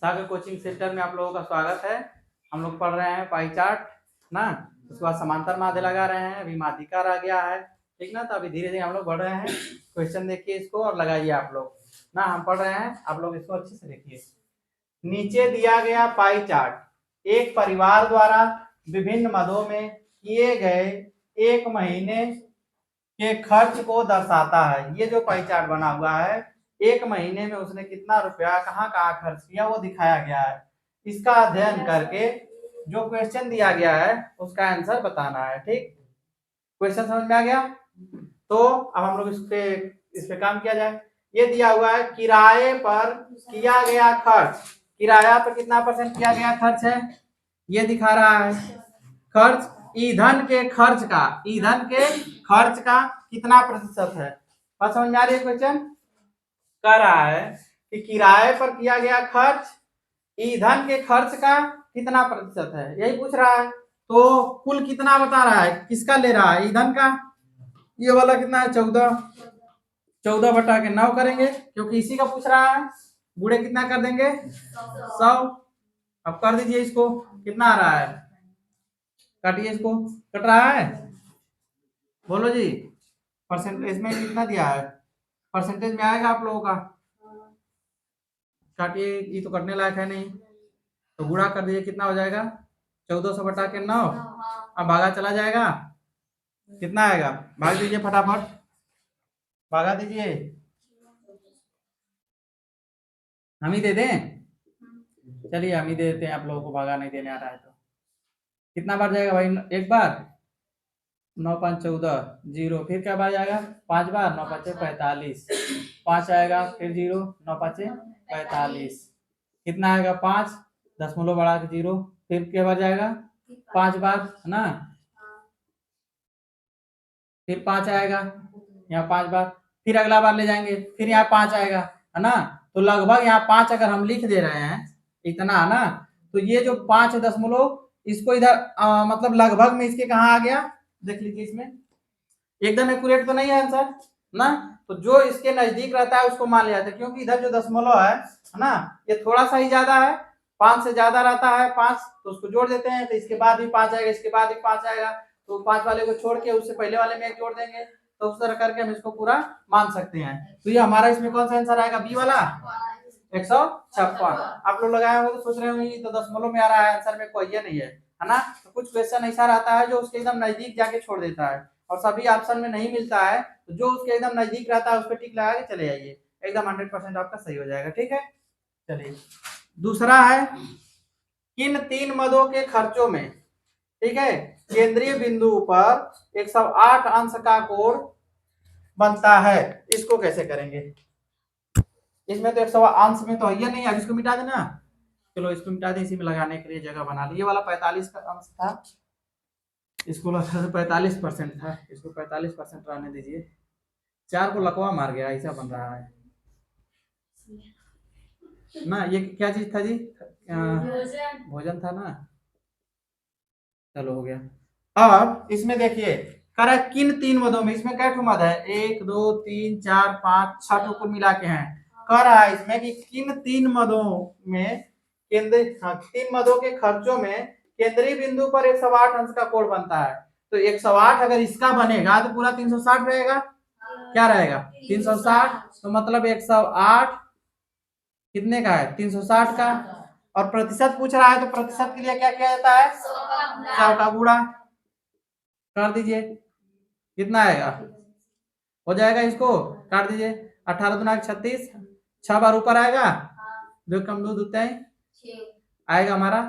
सागर coaching centre में आप लोगों का स्वागत है। हम लोग पढ़ रहे हैं पाई चार्ट ना, उसके बाद समांतर माध्य लगा रहे हैं। अभी माध्यिकार आ गया है, ठीक ना। तो अभी धीरे धीरे हम लोग बढ़ रहे हैं। क्वेश्चन देखिए इसको और लगाइए आप लोग ना। हम पढ़ रहे हैं, आप लोग इसको अच्छे से देखिए। नीचे दिया गया पाई चार्ट एक परिवार द्वारा विभिन्न मदों में किए गए एक महीने के खर्च को दर्शाता है। ये जो पाई चार्ट बना हुआ है, एक महीने में उसने कितना रुपया कहाँ कहाँ खर्च किया वो दिखाया गया है। इसका अध्ययन करके जो क्वेश्चन दिया गया है उसका आंसर बताना है। ठीक, क्वेश्चन समझ में आ गया? तो अब हम लोग इस पे काम किया जाए। ये दिया हुआ है किराए पर किया गया खर्च। किराया पर कितना परसेंट किया गया खर्च है, ये दिखा रहा है। खर्च ईंधन के खर्च का, ईंधन के खर्च का कितना प्रतिशत है। बात समझ में आ रही है? क्वेश्चन कह रहा है कि किराए पर किया गया खर्च ईंधन के खर्च का कितना प्रतिशत है, यही पूछ रहा है। तो कुल कितना बता रहा है, किसका ले रहा है, ईंधन का। ये वाला कितना है, 14 बटा के 9 करेंगे क्योंकि इसी का पूछ रहा है। बूढ़े कितना कर देंगे, 100। अब कर दीजिए इसको, कितना आ रहा है, काटिए इसको। कट रहा है, बोलो जी। परसेंटेज में कितना दिया है, परसेंटेज में आएगा आप लोगों का। काटिए, ये तो करने लायक है नहीं, तो गुणा कर दीजिए। कितना हो जाएगा, 1400 बटा के 9। अब भागा चला जाएगा, कितना आएगा, भाग दीजिए फटाफट, भागा दीजिए। हम ही दे दें, चलिए हम ही दे देते हैं, आप लोगों को भागा नहीं देने आ रहा है तो। कितना बार जाएगा भाई, एक बार, 9 5 14 जीरो, फिर क्या बार जाएगा, 5 बार, 9 5 45, 5 आएगा, फिर जीरो, 9 5 45, कितना आएगा 5, दशमलव बढ़ा के जीरो, फिर क्या बार जाएगा, 5 बार है ना, फिर 5 आएगा यहाँ 5 बार, फिर अगला बार ले जाएंगे, फिर यहाँ 5 आएगा है ना। तो लगभग यहाँ 5 अगर हम लिख दे रहे हैं इतना है ना, तो ये जो 5 दशमलव इसको इधर मतलब लगभग में इसके कहाँ आ गया, देख लीजिए। इसमें एकदम एक्यूरेट तो नहीं है आंसर ना, तो जो इसके नजदीक रहता है उसको मान लिया जाता है, क्योंकि इधर जो दशमलव है ना, ये थोड़ा सा ही ज्यादा है, 5 से ज्यादा रहता है 5, तो उसको जोड़ देते हैं, तो इसके बाद भी 5 आएगा, इसके बाद भी 5 आएगा, तो 5 वाले को छोड़ के उससे पहले वाले में 1 जोड़ देंगे, तो उस तरह करके हम इसको पूरा मान सकते हैं। तो ये हमारा इसमें कौन सा आंसर आएगा, बी वाला 156। आप लोग लगाए होंगे तो सोच रहे होंगे तो दशमलव में आ रहा है आंसर में, कोई ये नहीं है ना। तो कुछ क्वेश्चन ऐसा रहता है जो उसके एकदम नजदीक जाके छोड़ देता है, और सभी ऑप्शन में नहीं मिलता है, तो जो उसके एकदम नजदीक रहता है उस पर टिक लगा के चले जाइए, एकदम 100% आपका सही हो जाएगा। ठीक है, चलिए दूसरा है, किन 3 मदों के खर्चों में, ठीक है, केंद्रीय बिंदु पर 108 अंश का कोण बनता है। इसको कैसे करेंगे, इसमें तो 108 अंश में तो ये नहीं है, इसको मिटा देना। चलो इसको मिटा दें, इसी में लगाने के लिए जगह बना ली। ये वाला 45 का अंश था, इसको 45% था, इसको 45% रहने दीजिए। 4 को लकवा मार गया, ऐसा बन रहा है ना। ये क्या चीज था जी, भोजन था ना। चलो हो गया। अब इसमें देखिए कह रहा है किन 3 मदों में, इसमें क्या मद है, 1 2 3 4 5 6 कुल मिला के हैं। कह रहा है इसमें कि किन 3 मदों में केंद्र 3 मदों के खर्चों में केंद्रीय बिंदु पर 108 अंश का कोण बनता है। तो 108 अगर इसका बनेगा तो पूरा 360 रहेगा, क्या रहेगा 360, तो मतलब 108 कितने का है, 360 का। और प्रतिशत पूछ रहा है, तो प्रतिशत के लिए क्या किया जाता है, 100 का गुणा कर दीजिए, कितना आएगा, हो जाएगा, इसको काट दीजिए। 18 दुना 36, 6 बार ऊपर आएगा, जो कम दूध होते हैं आएगा हमारा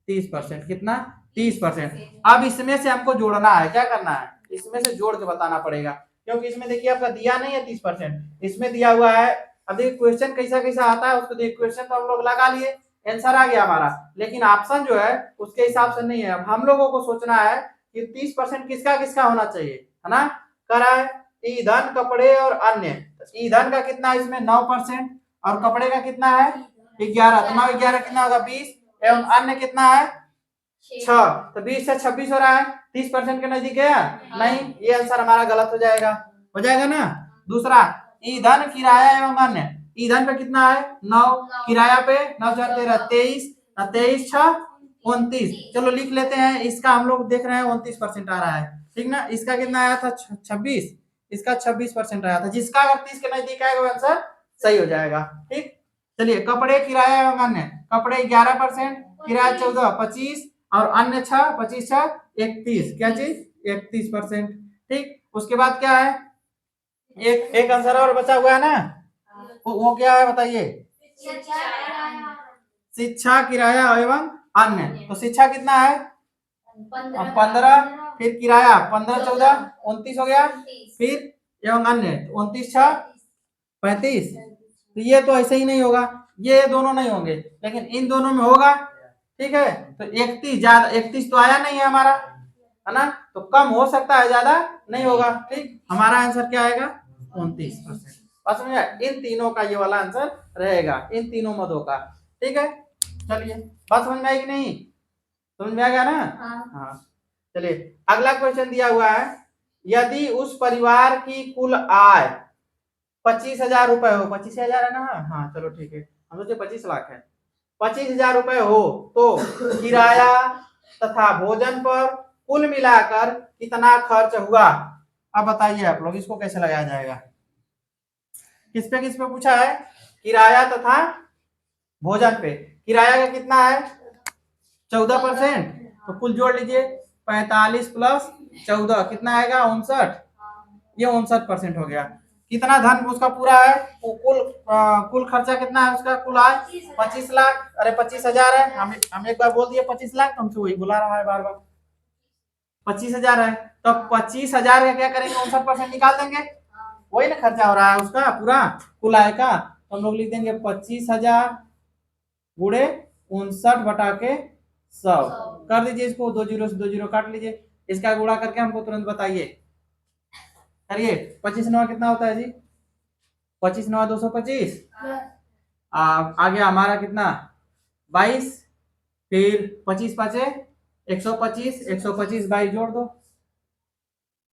30%, कितना 30%। अब इसमें से हमको जोड़ना है, क्या करना है, इसमें से जोड़ के बताना पड़ेगा, क्योंकि इसमें देखिए आपका दिया नहीं है 30%, इसमें दिया हुआ है। अब देखिए क्वेश्चन कैसा कैसा आता है उसको देखिए, क्वेश्चन तो हम लोग लगा लिए, आंसर आ गया हमारा, लेकिन ऑप्शन जो है उसके हिसाब से नहीं है। अब हम लोगों को सोचना है कि 30% किसका किसका होना चाहिए, है ना। करा है ईंधन, कपड़े और अन्य। ईंधन का कितना है इसमें 9%, और कपड़े का कितना है 11, तो 9 11 कितना होगा 20, एवं अन्य कितना है 6, तो 20 से 26 हो रहा है, 30% के नजदीक है नहीं, ये आंसर हमारा गलत हो जाएगा ना। दूसरा ईंधन, किराया एवं अन्य, ईंधन पे कितना है 9, किराया पे 9 4 13 23, 23 6 29। चलो लिख लेते हैं, इसका हम लोग देख रहे हैं 29% आ रहा है, ठीक ना। इसका कितना आया था 26, इसका 26% आया था। जिसका अगर 30 के नजदीक आएगा वो आंसर सही हो जाएगा, ठीक। चलिए कपड़े किराया एवं अन्य, कपड़े 11%, किराया 14 25 और अन्य 6 25 6 31, क्या चीज 31%, ठीक। उसके बाद क्या है, एक एक आंसर और बचा हुआ है ना, वो क्या है बताइए, शिक्षा किराया एवं अन्य। तो शिक्षा कितना है 15, फिर किराया 15 14 29 हो गया, फिर एवं अन्य 29 6 35। तो ये तो ऐसे ही नहीं होगा, ये दोनों नहीं होंगे, लेकिन इन दोनों में होगा, ठीक है। तो 31 ज्यादा, 31 तो आया नहीं है हमारा, है ना, तो कम हो सकता है, ज्यादा नहीं होगा, ठीक। हमारा आंसर क्या आएगा 29%। बस समझ में, इन तीनों का ये वाला आंसर रहेगा, इन तीनों मदों का, ठीक है। चलिए बात समझ में आई कि नहीं, समझ में आ गया ना। हाँ चलिए अगला क्वेश्चन दिया हुआ है, यदि उस परिवार की कुल आय 25,000 रुपए हो, 25,000 है ना, हाँ चलो ठीक है, हम सोचे 25 लाख है, 25,000 रुपए हो तो किराया तथा भोजन पर कुल मिलाकर कितना खर्च हुआ। अब बताइए आप लोग इसको कैसे लगाया जाएगा, किस पे पूछा है, किराया तथा भोजन पे। किराया का कितना है 14%, तो कुल जोड़ लीजिए 45 प्लस 14 कितना आएगा 59, ये 59% हो गया। कितना धन उसका पूरा है, कुल खर्चा कितना है उसका, कुल आय 25 लाख, अरे 25,000 है, हम एक बार बोल दिए 25 लाख, तो हमसे वही बुला रहा है बार बार, 25,000 है, तो 25,000 का क्या करेंगे 59% निकाल देंगे, वही ना खर्चा हो रहा है उसका पूरा कुल आय का, तो हम लोग लिख देंगे 25,000 गुणे 59 बटा के 100, कर दीजिए इसको, 2 जीरो से 2 जीरो काट लीजिए, इसका गुणा करके हमको तुरंत बताइए, करिए 25 9 कितना होता है जी, 25 9 225, आ गया हमारा कितना 22, फिर 25 पाँचे 125, 125 22 जोड़ दो,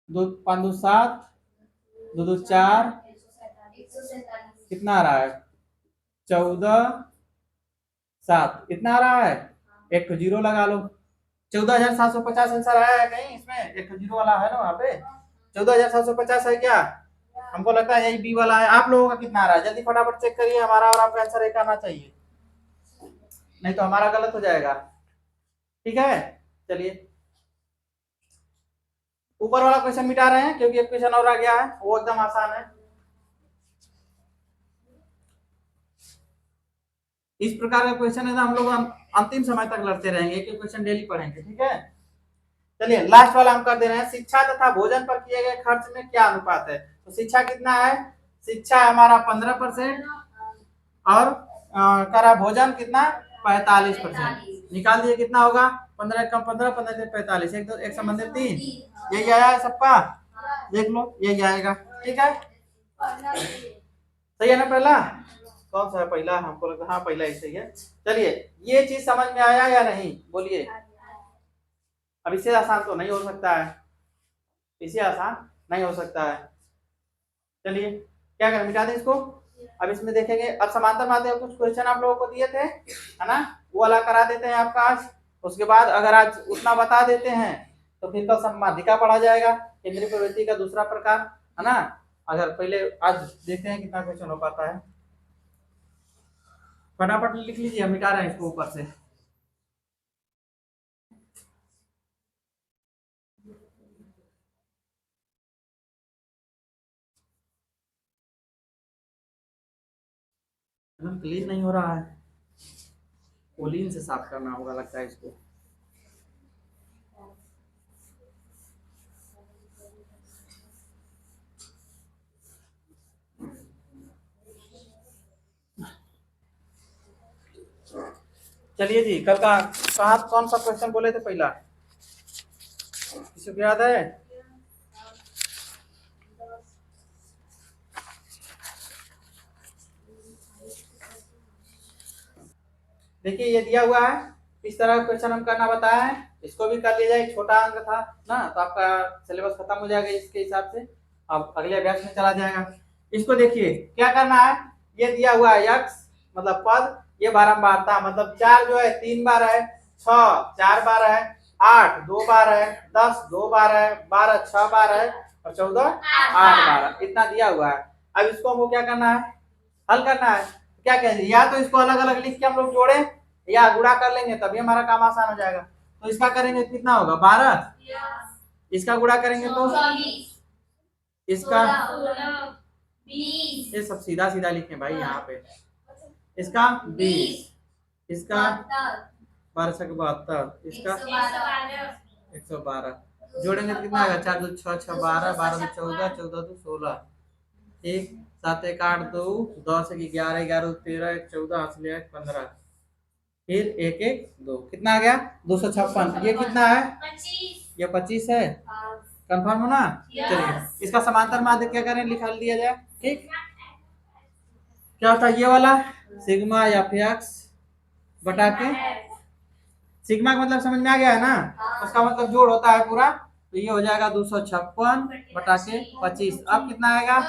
2 5 2 7, 2 2 4, कितना आ रहा है 14 7, इतना आ रहा है, एक तो जीरो लगा लो, 14,750 आंसर आया है कहीं इसमें, एक तो जीरो वाला है ना वहाँ पे, 14,750 है क्या, हमको लगता है यही बी वाला है। आप लोगों का कितना आ रहा है, जल्दी फटाफट चेक करिए, हमारा और आपका आंसर एक आना चाहिए, नहीं तो हमारा गलत हो जाएगा, ठीक है। चलिए ऊपर वाला क्वेश्चन मिटा रहे हैं क्योंकि एक क्वेश्चन और आ गया है, वो एकदम आसान है। इस प्रकार का क्वेश्चन है ना, हम लोग अंतिम समय तक लड़ते रहेंगे, एक क्वेश्चन डेली पढ़ेंगे, ठीक है। चलिए लास्ट वाला हम कर दे रहे हैं, शिक्षा तथा भोजन पर किए गए खर्च में क्या अनुपात है। तो शिक्षा कितना है, शिक्षा हमारा 15% और करा भोजन कितना 45%, निकाल दिए कितना होगा 15 कम 15 15 45, एक दो एक संबंध 3, यही आया है सबका, देख लो यही आएगा, ठीक है। सही है ना पहला, कौन सा है पहला, हमको लगता है हाँ पहला ही सही है। चलिए ये चीज समझ में आया या नहीं बोलिए, अब इससे आसान तो नहीं हो सकता है, इससे आसान नहीं हो सकता है। चलिए क्या करें, मिटा दें इसको। अब इसमें देखेंगे, अब समांतर माध्यम कुछ क्वेश्चन आप लोगों को दिए थे, है ना, वो वाला करा देते हैं आपका आज। उसके बाद अगर आज उतना बता देते हैं तो फिर कल माध्यिका पढ़ा जाएगा, केंद्रीय प्रवृत्ति का दूसरा प्रकार, है ना। अगर पहले आज देखते हैं कितना क्वेश्चन हो पाता है, फटाफट लिख लीजिए, हम मिटा रहे हैं इसको ऊपर से। एकदम क्लीन नहीं हो रहा है, ओलिन से साफ करना होगा लगता है इसको। चलिए जी, कल का कहाँ कौन सा क्वेश्चन बोले थे पहला, किसी को याद है। देखिए ये दिया हुआ है, इस तरह का क्वेश्चन हम करना बताया है, इसको भी कर लिया जाए, छोटा अंक था ना, तो आपका सिलेबस खत्म हो जाएगा इसके हिसाब से, अब अगले अभ्यास में चला जाएगा। इसको देखिए क्या करना है, ये दिया हुआ है यक्स मतलब पद, ये बारंबारता मतलब 4 जो है 3 बार है, 6 4 बार है, 8 2 बार है, 10 2 बार है, 12 6 बार है और 14 8 बार है, इतना दिया हुआ है। अब इसको हमको क्या करना है, हल करना है। क्या कहेंगे, या तो इसको अलग अलग लिख के हम लोग जोड़े या गुणा कर लेंगे तभी हमारा काम आसान हो जाएगा। तो इसका करेंगे कितना होगा 12, इसका गुणा करेंगे तो इसका, ये सब सीधा सीधा लिखे भाई यहाँ पे, इसका 20, इसका 1272, इसका 112, जोड़ेंगे तो कितना आएगा 4 2 6 6 12, 12 2 14, 14 2 16, 1 7 1 8 2 10 1 11, 11 13 1 14, 8 1 15, फिर 1 1 2, कितना आ गया 256। ये कितना है, ये 25 है, कंफर्म हो ना। चलिए इसका समांतर माध्य क्या करें, लिखा दिया जाए। ठीक, क्या होता है ये वाला सिग्मा एफ एक्स बटा के, सिग्मा का मतलब समझ में आ गया है ना, उसका मतलब जोड़ होता है पूरा, तो ये हो जाएगा 256 बटा के 25। अब कितना आएगा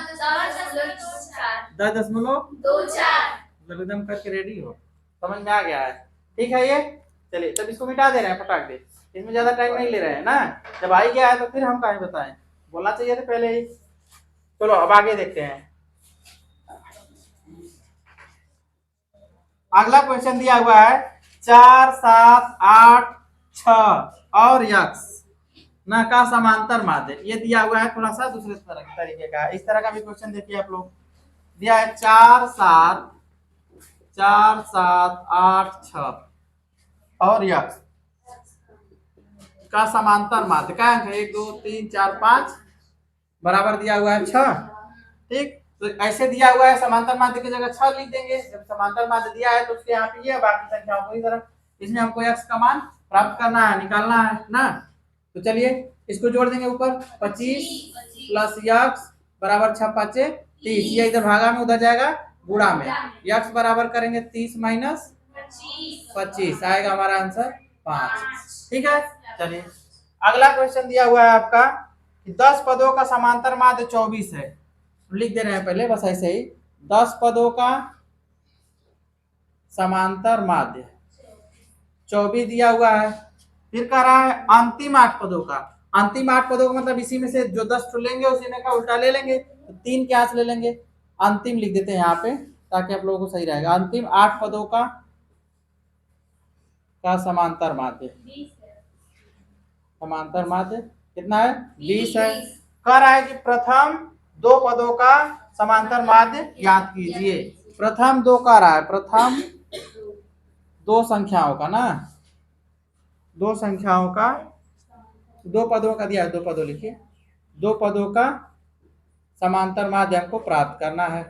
10.24, एकदम करके रेडी हो, समझ में आ गया है। ठीक है ये, चलिए तब इसको मिटा दे रहे हैं फटाक दे, इसमें ज्यादा टाइम नहीं ले रहे हैं ना, जब आ ही गया है तो फिर हम कहीं बताएं, बोलना चाहिए था पहले ही। चलो अब आगे देखते हैं। अगला क्वेश्चन दिया हुआ है 4 7 8 6 और यक्स ना का समांतर माध्य, ये दिया हुआ है थोड़ा सा दूसरे तरीके का। इस तरह का भी क्वेश्चन देखिए आप लोग, दिया है 4 7 8 6 और यक्स का समांतर माध्य का अंक 1 2 3 4 5 बराबर दिया हुआ है 6। ठीक, तो ऐसे दिया हुआ है, समांतर माध्य की जगह 6 लिख देंगे। जब समांतर माध्य दिया है तो उसके यहाँ पे ये, बाकी संख्याओं को इधर, इसमें हमको x का मान प्राप्त करना है, निकालना है ना। तो चलिए इसको जोड़ देंगे ऊपर, 25 प्लस x बराबर 6 5 30, ये इधर भागा में उधर जाएगा गुणा में, x बराबर करेंगे 30 माइनस 25, आएगा हमारा आंसर 5। ठीक है, चलिए अगला क्वेश्चन दिया हुआ है आपका कि 10 पदों का समांतर माध्य 24 है। लिख दे रहे हैं पहले बस ऐसे ही, 10 पदों का समांतर माध्य 24 दिया हुआ है। फिर कह रहा है अंतिम 8 पदों का, अंतिम 8 पदों का मतलब इसी में से जो 10 तो लेंगे उसी में का उल्टा ले लेंगे, तो 3 के हाथ ले लेंगे, अंतिम लिख देते हैं यहाँ पे ताकि आप लोगों को सही रहेगा। अंतिम 8 पदों का समांतर माध्य, समांतर माध्य कितना है 20 है। कह रहा है कि प्रथम 2 पदों का समांतर माध्य ज्ञात कीजिए। प्रथम 2 कह रहा है, प्रथम 2 संख्याओं का ना, 2 संख्याओं का, 2 पदों का दिया है, 2 पदों लिखिए, 2 पदों का समांतर माध्य हमको प्राप्त करना है।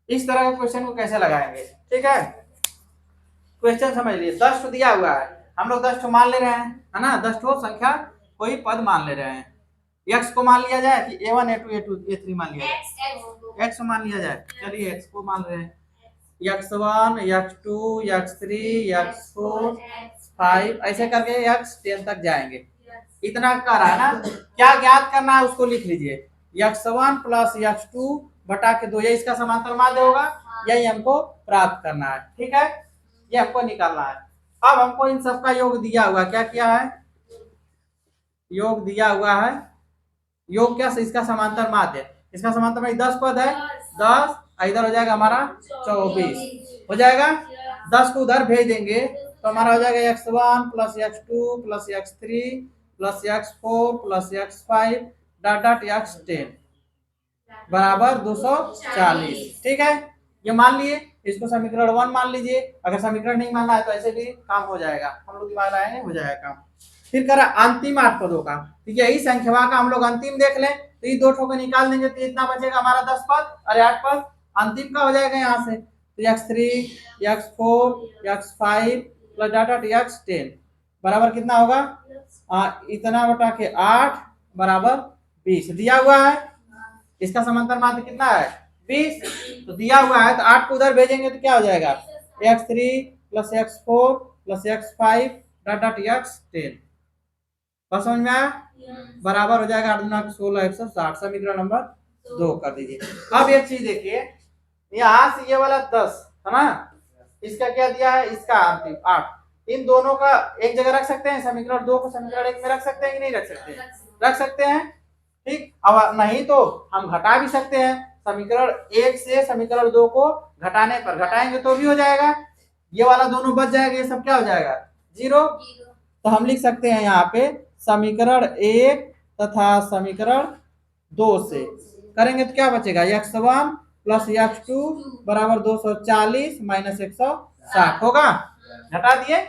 इस तरह के क्वेश्चन को कैसे लगाएंगे, ठीक है। क्वेश्चन समझ लिए, 10 तो दिया हुआ है, हम लोग 10 तो मान ले रहे हैं, है ना, 10 तो संख्या कोई पद मान ले रहे हैं। x को मान लिया जाए कि a1 a2 a2 a3 मान लिया जाए, x मान लिया जाए, चलिए x को मान रहे हैं, x1 x2 x3 x4 5 ऐसे करके x10 तक जाएंगे। इतना कर रहा है ना, क्या ज्ञात करना है उसको लिख लीजिए, x1 प्लस x2 बटा के 2, ये इसका समांतर माध्य होगा, यही हमको प्राप्त करना है। ठीक है, ये हमको निकालना है। अब हमको इन सबका योग दिया हुआ, क्या किया है, योग दिया हुआ है, योग क्या, इसका समांतर माध्य, इसका समांतर माध्य 10 पद है, 10 इधर हो जाएगा हमारा 24 हो जाएगा, 10 को उधर भेज देंगे तो हमारा हो जाएगा x1 plus x2 plus x3 plus x4 plus x5 dot dot x10 बराबर 240। ठीक है, ये मान लिए, इसको समीकरण 1 मान लीजिए, अगर समीकरण नहीं मानना है तो ऐसे भी काम हो जाएगा, हम लोग दिमाग लगाएंगे हो जाएगा काम। फिर करा अंतिम 8 पदों का, तो यही संख्या का हम लोग अंतिम देख लें, तो ये 2 ठोक निकाल देंगे तो इतना बचेगा हमारा 10 पद, अरे 8 पद अंतिम का हो जाएगा यहाँ से, तो x3 x4 x5 plus dot dot x10 बराबर कितना होगा, इतना बटा के 8 बराबर 20 दिया हुआ है। इसका समांतर माध्य कितना है 20, तो दिया हुआ है तो 8 को उधर भेजेंगे तो क्या हो जाएगा x3 plus x4 plus x5 dot dot x10, बस समझ में आया, बराबर हो जाएगा 8 दूना 16 160, समीकरण नंबर 2 कर दीजिए। अब एक चीज देखिए, यहाँ से ये वाला 10 है ना, इसका क्या दिया है, इसका 8। इन दोनों का एक जगह रख सकते हैं, समीकरण 2 को समीकरण 1 में रख सकते हैं कि नहीं रख सकते, रख सकते हैं। ठीक, अब नहीं तो हम घटा भी सकते हैं, समीकरण 1 से समीकरण 2 को घटाने पर, घटाएंगे तो भी हो जाएगा, ये वाला दोनों बच जाएगा, ये सब क्या हो जाएगा, 0। तो हम लिख सकते हैं यहाँ पे समीकरण 1 तथा समीकरण 2 से करेंगे तो क्या बचेगा, x1 प्लस x2 बराबर 240 माइनस 160 होगा, घटा दिए।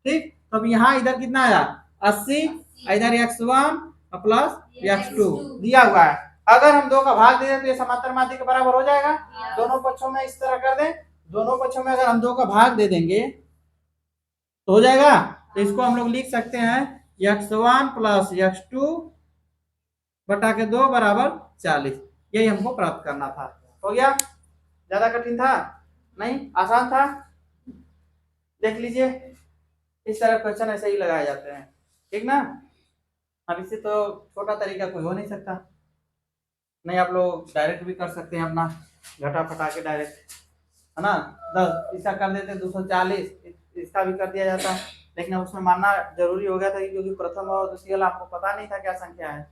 ठीक, तो अब यहाँ इधर कितना आया 80, इधर x1 प्लस x2 दिया हुआ है। अगर हम 2 का भाग दे दें तो ये समांतर माध्य के बराबर हो जाएगा। दोनों पक्षों में इस तरह कर दें, दोनों पक्षों में अगर हम 2 का भाग दे देंगे तो हो जाएगा। तो इसको हम लोग लिख सकते हैं x1 प्लस x2 बटा के 2 बराबर 40। यही हमको प्राप्त करना था। हो गया, ज्यादा कठिन था नहीं, आसान था। देख लीजिए, इस तरह क्वेश्चन ऐसे ही लगाए जाते हैं, ठीक ना। अब इससे तो छोटा तरीका कोई हो नहीं सकता। नहीं, आप लोग डायरेक्ट भी कर सकते हैं, अपना घटा फटा के डायरेक्ट, है ना। 10 इसका कर देते 240, इसका भी कर दिया जाता, लेकिन उसमें मानना जरूरी हो गया था क्योंकि प्रथम और द्वितीय आपको पता नहीं था क्या संख्या है।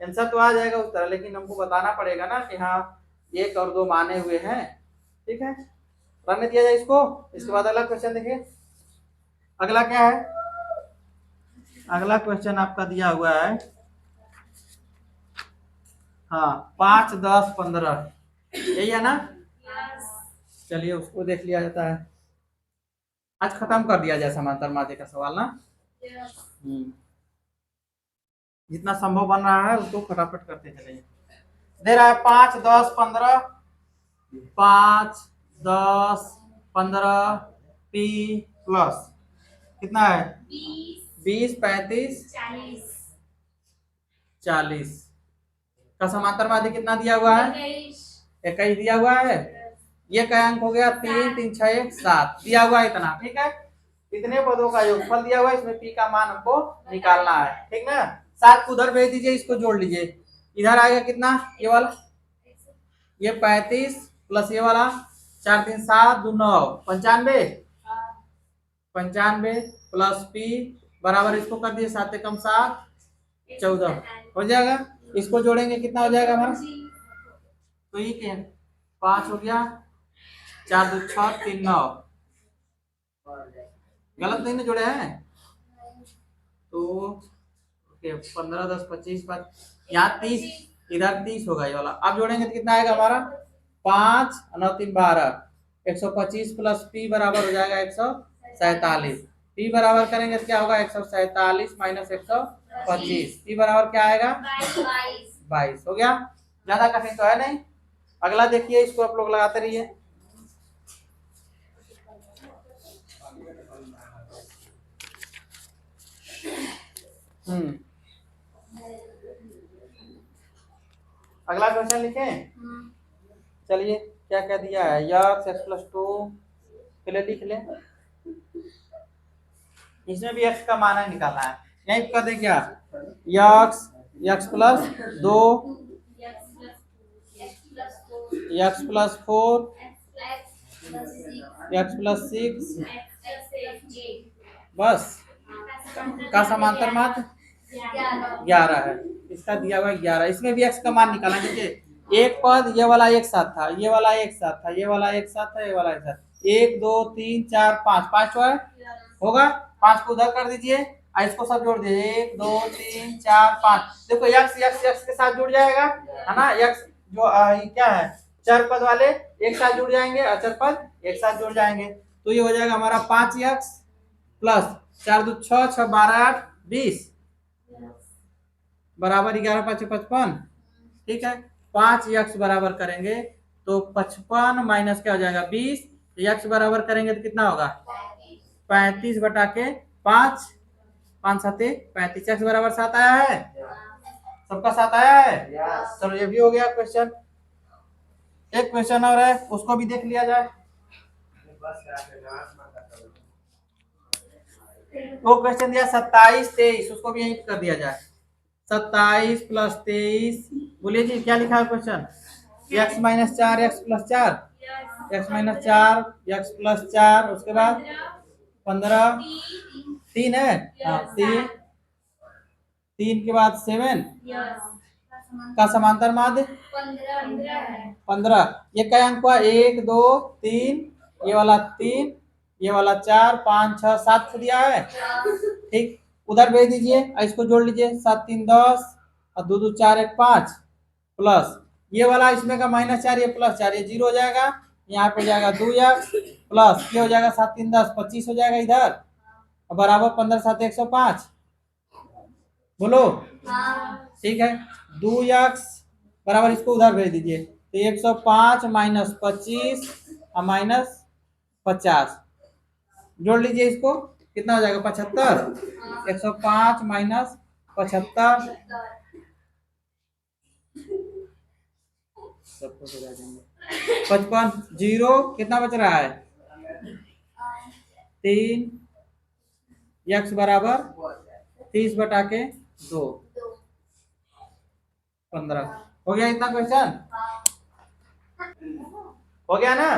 आंसर तो आ जाएगा उस तरह, लेकिन हमको बताना पड़ेगा ना कि हाँ 1 और 2 माने हुए हैं। ठीक है, रखने दिया जाए इसको। इसके बाद अगला क्वेश्चन देखिए, अगला क्या है, अगला क्वेश्चन आपका दिया हुआ है, हाँ 5, 10, 15, यही है ना। चलिए उसको देख लिया जाता है, आज खत्म कर दिया जाए समांतर माध्य का सवाल ना। जितना संभव बन रहा है उसको फटाफट करते चले। दे रहा है 5, 10, 15, 5, 10, 15 पी प्लस कितना है 20, 35, 40 का समांतर माध्य कितना दिया हुआ है, 21 दिया हुआ है। ये क्या अंक हो गया, 3, 3, 6, 1, 7 दिया हुआ है इतना। ठीक है, इतने पदों का योगफल दिया हुआ है, इसमें पी का मान हमको निकालना है। ठीक ना, 7 को उधर भेज दीजिए, इसको जोड़ लीजिए, इधर आएगा कितना, ये वाला, ये 35 प्लस ये वाला 4, 3, 7, 2, 9, 95, 95 प्लस पी बराबर, इसको कर दिए 7 कम 7, 14 हो जाएगा। इसको जोड़ेंगे कितना हो जाएगा हमारा, तो ये क्या 5 हो गया, 4, 2, 6, 3, 9, गलत नहीं ना जोड़े हैं, तो 15, 10, 25, यहाँ 30, इधर 30 होगा ये वाला। अब जोड़ेंगे तो कितना आएगा हमारा, 5, 9, 3, 12, 125 प्लस पी बराबर हो जाएगा 147। पी बराबर करेंगे तो क्या होगा, 147 माइनस 125, पी बराबर क्या आएगा 22 हो गया। ज्यादा कठिन तो है नहीं। अगला देखिए, इसको आप लोग लगाते रहिए। अगला क्वेश्चन लिखे, चलिए क्या क्या दिया है, यक्स एक्स प्लस 2 पहले लिख ले, इसमें भी एक्स का मान है निकालना है। यहीं कर दे क्या, x x plus 2, x plus 4, x plus 6, बस का समांतर माध्य 11 है, इसका दिया हुआ 11। इसमें भी एक्स का मान निकालना, देखिए एक पद ये वाला एक साथ था, ये वाला एक साथ था, ये वाला एक साथ था, ये वाला एक साथ, 1, 2, 3, 4, 5, 5 होगा, 5 को उधर कर दीजिए, इसको सब जोड़ दीजिए, 1, 2, 3, 4, 5। देखो यक्स यक्स यक्स के साथ जुड़ जाएगा, है ना, यक्स जो क्या है चर पद वाले एक साथ जुड़ जाएंगे, अचर पद एक साथ जुड़ जाएंगे, तो ये हो जाएगा हमारा 5x प्लस 4, 2, 6, 6, 12, 8, 20 बराबर 11, 5, 55। ठीक है, 5x बराबर करेंगे तो 55 माइनस क्या हो जाएगा 20, x बराबर करेंगे तो कितना होगा 35 बटा के 5, 5 7 35, x बराबर 7 आया है, सबका 7 आया है। चलो ये भी हो गया क्वेश्चन। एक क्वेश्चन और है, उसको भी देख लिया जाए। वो क्वेश्चन दिया 27, 23, उसको भी यहीं कर दिया जाए। 27 प्लस 23, बोलिए जी क्या लिखा है question, x minus 4 x plus 4, x minus 4, x plus 4, उसके बाद 15, 3 है, हाँ 3, 3 के बाद 7 का समांतर माध्य 15। ये क्या अंक हुआ? 1 2 3, ये वाला 3, ये वाला 4 5 6 7 दिया है, ठीक। उधर भेज दीजिए, इसको जोड़ लीजिए, 7 3 10 और 2 2 4 1 5 प्लस ये वाला इसमें का -4, ये +4, ये 0 हो जाएगा, यहाँ पे हो जाएगा 2x प्लस ये हो जाएगा 7 3 10 25 हो जाएगा इधर, बराबर 15 7 105। बोलो ठीक है। 2x बराबर इसको उधर भेज दीजिए, तो 105 माइनस 25 और माइनस 50 जोड़ लीजिए, इसको कितना हो जाएगा? 75। 105 माइनस 75 सबको सजा देंगे, 55 0 कितना बच रहा है? 3 x बराबर 30 बटा के 2 15। हो गया इतना क्वेश्चन? हो गया ना?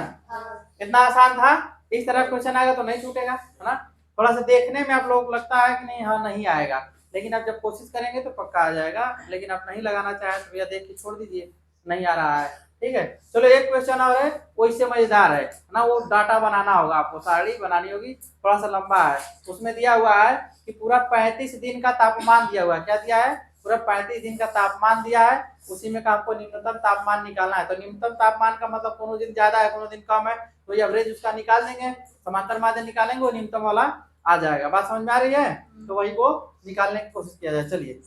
इतना आसान था। इस तरह क्वेश्चन आएगा तो नहीं छूटेगा, है ना? थोड़ा सा देखने में आप लोग लगता है कि नहीं, हाँ नहीं आएगा, लेकिन आप जब कोशिश करेंगे तो पक्का आ जाएगा। लेकिन आप नहीं लगाना चाहें तो भैया देख के छोड़ दीजिए, नहीं आ रहा है, ठीक है। चलो एक क्वेश्चन और है, वो इससे मजेदार है ना। वो डाटा बनाना होगा आपको, सारणी बनानी होगी, थोड़ा सा लंबा है। उसमें दिया हुआ है कि पूरा 35 दिन का तापमान दिया हुआ है। क्या दिया है? पूरा 35 दिन का तापमान दिया है, उसी में का आपको न्यूनतम तापमान निकालना है। तो न्यूनतम तापमान का मतलब कोनो दिन ज्यादा है कोनो दिन कम है, तो एवरेज उसका निकाल देंगे, समांतर माध्य निकालेंगे, वो न्यूनतम वाला आ जाएगा। बात समझ में आ रही है? तो वही को निकालने की कोशिश किया जाए। चलिए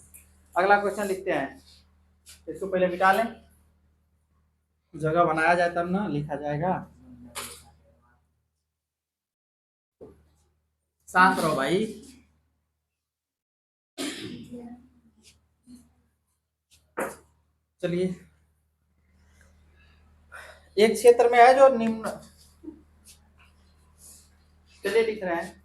अगला क्वेश्चन लिखते हैं, इसको पहले मिटा लें, जगह बनाया जाए तब ना लिखा जाएगा। शांत रहो भाई। चलिए एक क्षेत्र में है जो निम्न, चलिए लिख रहे हैं।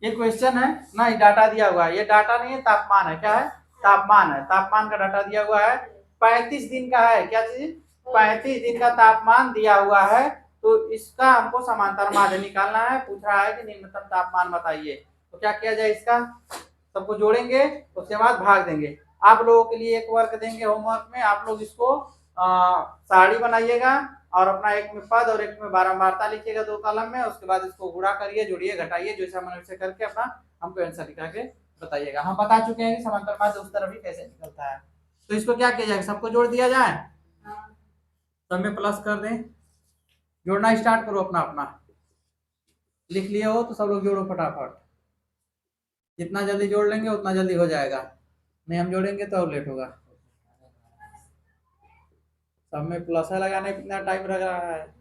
ये क्वेश्चन है ना, ये डाटा दिया हुआ है, ये डाटा नहीं है, तापमान है। क्या है? तापमान है। तापमान का डाटा दिया हुआ है, 35 दिन का है। क्या चीज? 35 दिन का तापमान दिया हुआ है। तो इसका हमको समांतर माध्य निकालना है। पूछ रहा है कि निम्नतम तापमान बताइए। तो क्या किया जाए? इसका सबको जोड़ेंगे, उसके बाद भाग देंगे। आप लोगों के लिए एक वर्क देंगे होमवर्क में, आप लोग इसको सारणी बनाइएगा और अपना एक में पद और एक में बारंबारता लिखिएगा 2 कॉलम में। उसके बाद इसको गुणा करिए, जोड़िए, घटाइए, जैसा मन वैसे करके अपना हमको आंसर लिखा के बताइएगा। हम बता चुके हैं कि समांतर माध्य उस तरफ ही कैसे निकलता है। तो इसको क्या किया जाए? सबको जोड़ दिया जाए, सब में प्लस कर दें, जोड़ना स्टार्ट करो अपना अपना। लिख लिए हो तो सब लोग जोड़ो फटाफट, जितना जल्दी जोड़ लेंगे उतना जल्दी हो जाएगा, नहीं हम जोड़ेंगे तो और लेट होगा। सब में प्लस है लगाने कितना टाइम लग रहा है।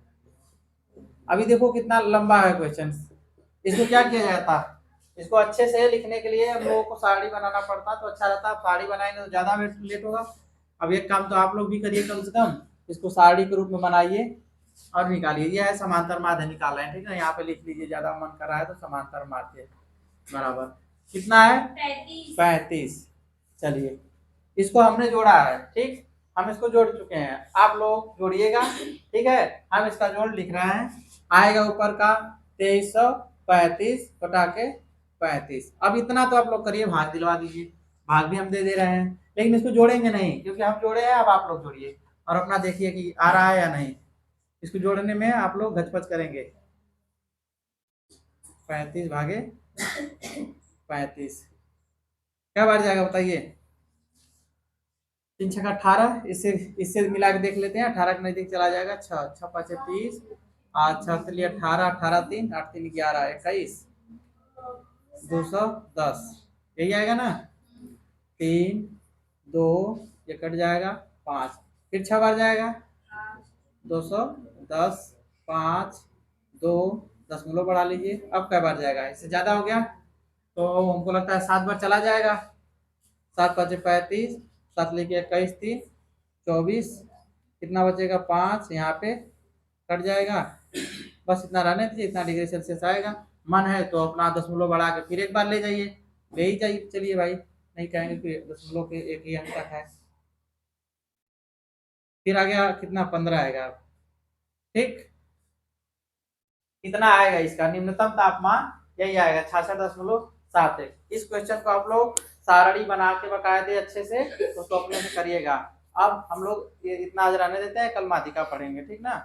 अभी देखो कितना लंबा है क्वेश्चन। इसको क्या किया जाता? इसको अच्छे से लिखने के लिए हम लोगों को सारणी बनाना पड़ता, तो अच्छा रहता। सारणी बनाएंगे तो ज्यादा लेट होगा। अब एक काम तो आप लोग भी करिए, कम से कम इसको सारणी के रूप में बनाइए और निकालिए। यह है समांतर माध्य निकाल रहे हैं, ठीक है। यहाँ पे लिख लीजिए, ज्यादा मन कर रहा है तो समांतर माध्य बराबर कितना है? 35। चलिए इसको हमने जोड़ा है, ठीक, हम इसको जोड़ चुके हैं, आप लोग जोड़िएगा, ठीक है। हम इसका जोड़ लिख रहे हैं, आएगा ऊपर का 2335 बटा के 35। अब इतना तो आप लोग करिए, भाग दिलवा दीजिए, भाग भी हम दे दे रहे हैं, लेकिन इसको जोड़ेंगे नहीं क्योंकि हम जोड़े हैं। अब आप लोग जोड़िए और अपना देखिए कि आ रहा है या नहीं। इसको जोड़ने में आप लोग घचपच करेंगे। 35 भागे 35 क्या बार जाएगा बताइए? 3 छक्का 18, इससे मिला के देख लेते हैं। 18 के नजदीक चला जाएगा। 6 6 5 30, 8 6 लिए 18, 18 3 8 3 11 21 210, यही आएगा ना? 3 2 ये कट जाएगा 5, फिर 6 बार जाएगा 210, 5 2 दशमलव बढ़ा लीजिए। अब कै बार जाएगा? इससे ज्यादा हो गया तो हमको लगता है 7 बार चला जाएगा। 7 5 35, 7 लेके 21 3 24, कितना बचेगा? 5, यहाँ पे कट जाएगा। बस इतना रहने दीजिए, इतना डिग्री सेल्सियस आएगा। मन है तो अपना दशमलव बढ़ा के फिर एक बार ले जाइए, ले ही जाइए। चलिए भाई, नहीं कहेंगे कि दशमलव के एक ही अंक तक है। फिर आ गया कितना 15 आएगा। ठीक, कितना आएगा इसका निम्नतम तापमान, यही आएगा 66.71। इस क्वेश्चन को आप लोग सारणी बना के बकायदे अच्छे से उसको अपने से करिएगा। अब हम लोग ये इतना आज रहने देते हैं, कल माध्यिका पढ़ेंगे, ठीक ना।